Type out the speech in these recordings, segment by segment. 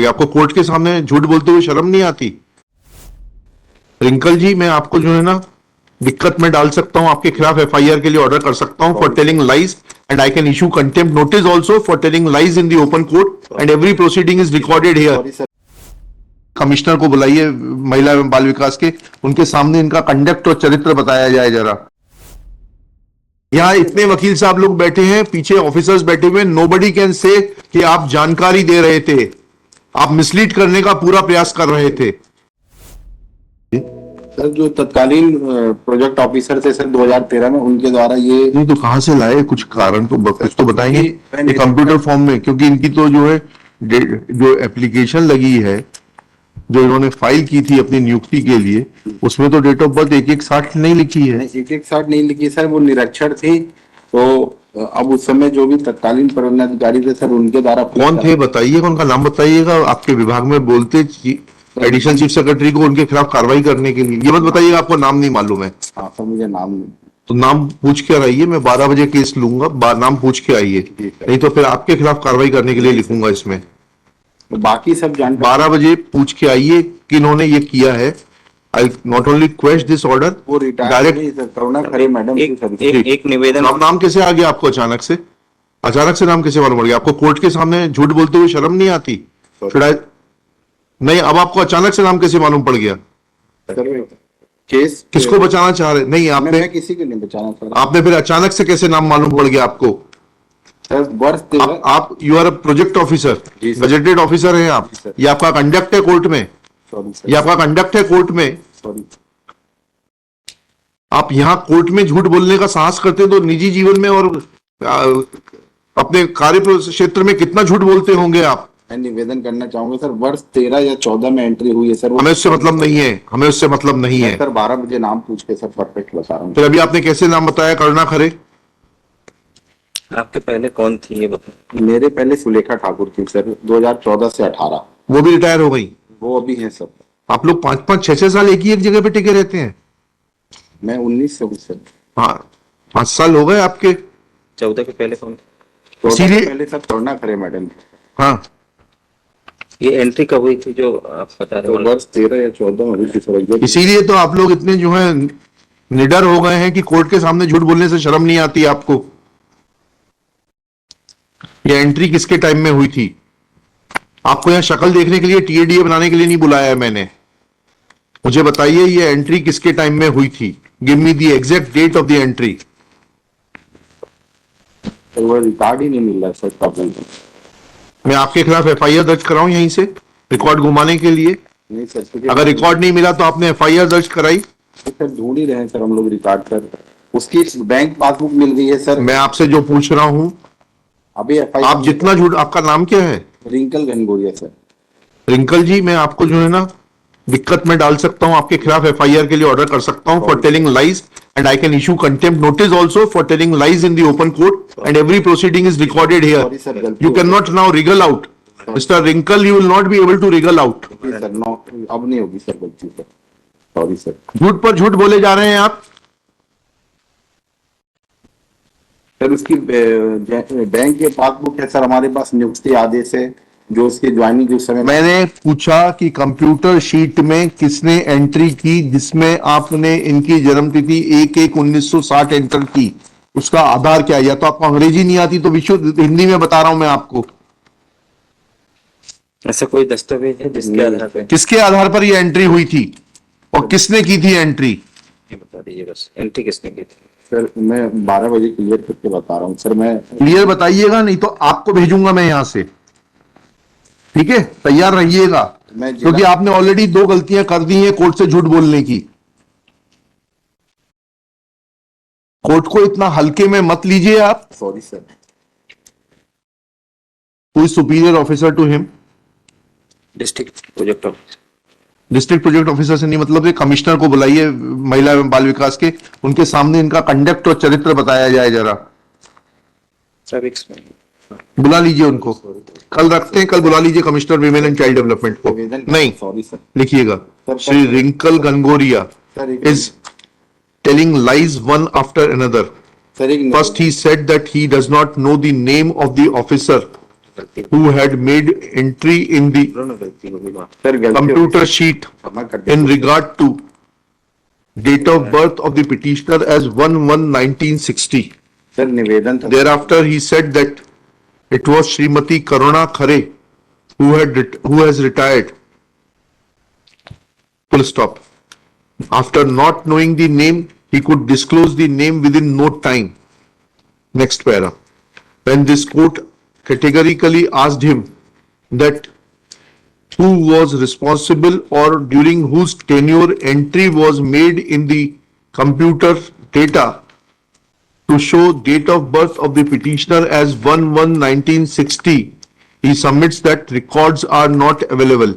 आपको कोर्ट के सामने झूठ बोलते हुए शर्म नहीं आती? रिंकल जी, मैं आपको जो है ना दिक्कत में डाल सकता हूं, आपके खिलाफ एफआईआर के लिए ऑर्डर कर सकता हूं for telling lies, and I can issue contempt notice also for telling lies in the open court, and every proceeding is recorded here. Commissioner को बुलाइए महिला एवं बाल विकास के, उनके सामने इनका कंडक्ट और चरित्र बताया जाए जरा। यहाँ इतने वकील साहब लोग बैठे हैं, पीछे ऑफिसर्स बैठे हुए, नोबडी कैन से कि आप जानकारी दे रहे थे, आप मिसलीड करने का पूरा प्रयास कर रहे थे। सर जो तत्कालीन प्रोजेक्ट ऑफिसर थे सर 2013 में, उनके द्वारा ये तो कहां से लाए? कुछ कारण तो कुछ तो बताएंगे ये कंप्यूटर फॉर्म में, क्योंकि इनकी तो जो है जो एप्लीकेशन लगी है, जो इन्होंने फाइल की थी अपनी नियुक्ति के लिए, उसमें तो डेट ऑफ बर्थ 1160 नहीं लिखी है। 1160 नहीं लिखी सर, वो निरक्षर थी। तो अब उस समय जो भी तत्कालीन पदाधिकारी थे सर, उनके द्वारा कौन थे बताइएगा, उनका नाम बताइएगा। आपके विभाग में बोलते एडिशनल चीफ सेक्रेटरी को उनके खिलाफ कार्रवाई करने के लिए, ये मत बताइएगा आपको नाम नहीं मालूम है। हाँ सर, मुझे नाम नहीं। तो नाम पूछ के आइए, मैं 12 बजे केस लूंगा, नाम पूछ के आइए, नहीं तो फिर आपके खिलाफ कार्रवाई करने के लिए लिखूंगा इसमें। तो बाकी सब जानकारी 12 बजे पूछ के आइए कि इन्होंने ये किया है। I not only question this order, वो डायरेक्ट करुणा खरे मैडम एक निवेदन। नाम कैसे आ गया आपको अचानक से? अचानक से नाम कैसे मालूम पड़ गया आपको? कोर्ट के सामने झूठ बोलते हुए शर्म नहीं आती? नहीं, अब आपको अचानक से नाम कैसे मालूम पड़ गया? केस किसको बचाना चाह रहे? नहीं, आपने किसी को नहीं बचाना सर। आपने फिर अचानक से कैसे नाम मालूम पड़ गया आपको? आप you are a project officer, budgeted officer हैं आप। ये आपका कंडक्ट है कोर्ट में, ये आपका कंडक्ट है कोर्ट में। आप यहाँ कोर्ट में झूठ बोलने का साहस करते तो निजी जीवन में और अपने कार्य क्षेत्र में कितना झूठ बोलते होंगे आप? मैं निवेदन करना चाहूंगा सर, वर्ष 13 या 14 में एंट्री हुई है सर। हमें उससे मतलब नहीं है, हमें उससे मतलब नहीं है सर। 12 बजे नाम पूछ के सर परफेक्ट बता रहा हूँ। फिर अभी आपने कैसे नाम बताया? करुणा खरे। आपके पहले कौन थी ये बताओ? मेरे पहले सुलेखा ठाकुर थी सर, 2014 से 18। वो भी रिटायर हो गई? वो अभी है सर। आप लोग 5-5, 6-6 साल एक ही एक जगह पे टिके रहते हैं? मैं 19 से हूँ सर। हाँ, 5 साल हो गए आपके। 14 के पहले कौन? इसीलिए पहले सर करुणा खरे मैडम। हाँ, ये एंट्री कब हुई थी जो आप बता रहे हो? वर्ष 13 या 14 में हुई थी सर। इसीलिए तो आप लोग इतने जो है निडर हो गए हैं कि कोर्ट के सामने झूठ बोलने से शर्म नहीं आती आपको। ये एंट्री किसके टाइम में हुई थी? आपको यहाँ शक्ल देखने के लिए, टीएडीए बनाने के लिए नहीं बुलाया है मैंने। मुझे बताइए ये एंट्री किसके टाइम में हुई थी? Give me the exact date of the entry. वो रिकॉर्ड ही नहीं मिल रहा सर, प्रॉब्लम। मैं आपके खिलाफ एफआईआर दर्ज कराऊं यहीं से रिकॉर्ड घुमाने के लिए? नहीं सर, अगर रिकॉर्ड नहीं मिला तो आपने एफआईआर दर्ज कराई? सर ढूंढ ही रहे हैं सर हम लोग रिकॉर्ड कर। उसकी बैंक पासबुक मिल गई है सर। मैं आपसे जो पूछ रहा हूं, अभी आप जितना झूठ, आपका नाम क्या है? रिंकल घनगोरिया सर। रिंकल जी, मैं आपको जो है ना दिक्कत में डाल सकता हूं, आपके खिलाफ एफआईआर के लिए ऑर्डर कर सकता हूं for telling lies, and I can issue contempt notice also for telling lies in the open court, and every proceeding is recorded here. You can not now wriggle out mister Rinkal, you will not be able to wriggle out. Sir no, अब नहीं होगी sir गलती sir, sorry sir. झूठ पर झूठ बोले जा रहे हैं आप। सर उसकी बैंक के पासबुक है सर हमारे पास, नियुक्ति आदेश है जो उसकी ज्वाइनिंग के समय। मैंने पूछा कि कंप्यूटर शीट में किसने एंट्री की जिसमें आपने इनकी जन्मतिथि 1/1/1960 एंटर की, उसका आधार क्या है? या तो आपको अंग्रेजी नहीं आती तो विशुद्ध हिंदी में बता रहा हूं मैं आपको। ऐसा कोई दस्तावेज है जिसके आधार पे? किसके आधार पर ये एंट्री हुई थी और किसने की थी एंट्री? ये बता दीजिए बस, एंट्री किसने की थी? सर मैं 12 बजे क्लियर करके बता रहा हूँ सर। मैं क्लियर बताइएगा, नहीं तो आपको भेजूंगा मैं यहां से, ठीक है? तैयार रहिएगा, क्योंकि आपने ऑलरेडी 2 गलतियां कर दी हैं कोर्ट से झूठ बोलने की। कोर्ट को इतना हल्के में मत लीजिए आप। Sorry sir. Who is superior officer to him? District project officer. District project officer से नहीं मतलब है, कमिश्नर को बुलाइए महिला एवं बाल विकास के, उनके सामने इनका कंडक्ट और चरित्र बताया जाए जरा। सब एक्सप्लेन बुला लीजिए उनको, कल रखते हैं, कल बुला लीजिए commissioner women and child development को। नहीं, सॉरी सर, लिखिएगा, Shri Rinkal Gangoriya is telling lies one after another. First he said that he does not know the name of the officer गलती who had made entry in the दोनों गलती होगी वहाँ। Sir गलती computer sheet क्षमा कर दीजिए। in regard to date of birth of the petitioner as 1/1/1960. Sir निवेदन था Thereafter, he said that it was Srimati Karuna Khare who has retired. Full stop. After not knowing the name, he could disclose the name within no time. Next para. When this court categorically asked him that who was responsible or during whose tenure entry was made in the computer data to show date of birth of the petitioner as 1/1/1960, he submits that records are not available.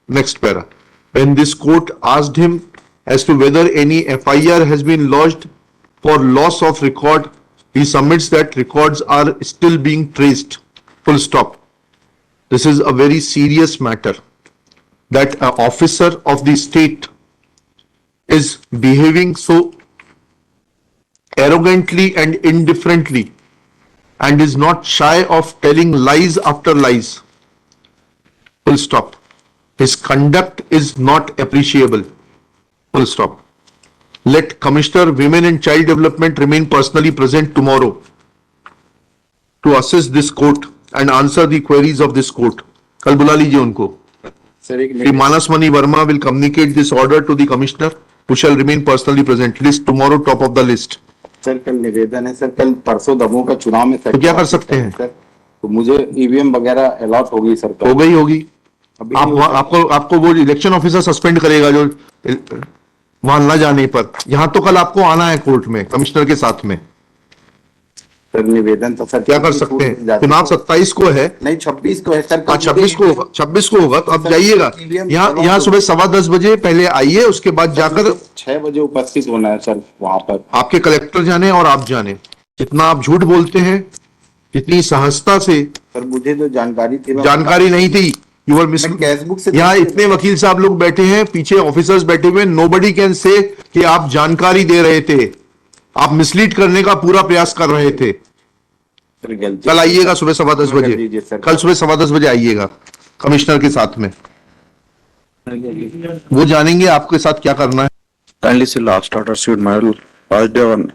Next para. When this court asked him as to whether any FIR has been lodged for loss of record, he submits that records are still being traced. Full stop. This is a very serious matter, that an officer of the state is behaving so arrogantly and indifferently and is not shy of telling lies after lies. Full stop. His conduct is not appreciable. Full stop. Let Commissioner Women and Child Development remain personally present tomorrow to assist this court and answer the queries of this court. कल बुला लीजिए उनको. Sir एक Shri Manas Mani Verma will communicate this order to the commissioner, who shall remain personally present. List tomorrow, top of the list. Sir कल निवेदन है sir, कल परसों दमोह का चुनाव में तो क्या कर सकते हैं? सर तो मुझे ईवीएम वगैरह अलॉट होगी सर हो गई होगी. अभी आप नहीं हुआ। आपको वो इलेक्शन ऑफिसर सस्पेंड करेगा जो वहां न जाने पर. यहां तो कल आपको आना है कोर्ट में कमिश्नर के साथ में. सर निवेदन तो सर क्या कर सकते हैं? चुनाव 27 को है. नहीं 26 को है सर. हाँ 26 को होगा. 26 को होगा तो आप जाइएगा. यहाँ सुबह 10:15 बजे पहले आइए, उसके बाद जाकर 6 बजे उपस्थित होना है सर वहां पर. आपके कलेक्टर जाने और आप जाने. जितना आप झूठ बोलते हैं, जितनी सहजता से, सर मुझे जो जानकारी थी जानकारी नहीं थी. You are miss. मैं कैशबुक से यहाँ इतने वकील साहब लोग बैठे हैं, पीछे ऑफिसर्स बैठे हुए. नोबडी कैन से कि आप जानकारी दे रहे थे. आप मिसलीड करने का पूरा प्रयास कर रहे थे. सर गलती कल आइएगा सुबह 10:15 कर दीजिए बजे. सर. कल सुबह 10:15 बजे आइएगा कमिश्नर के साथ में. वो जानेंगे आपके साथ क्या करना है. Kindly see last order sued Mayur last day on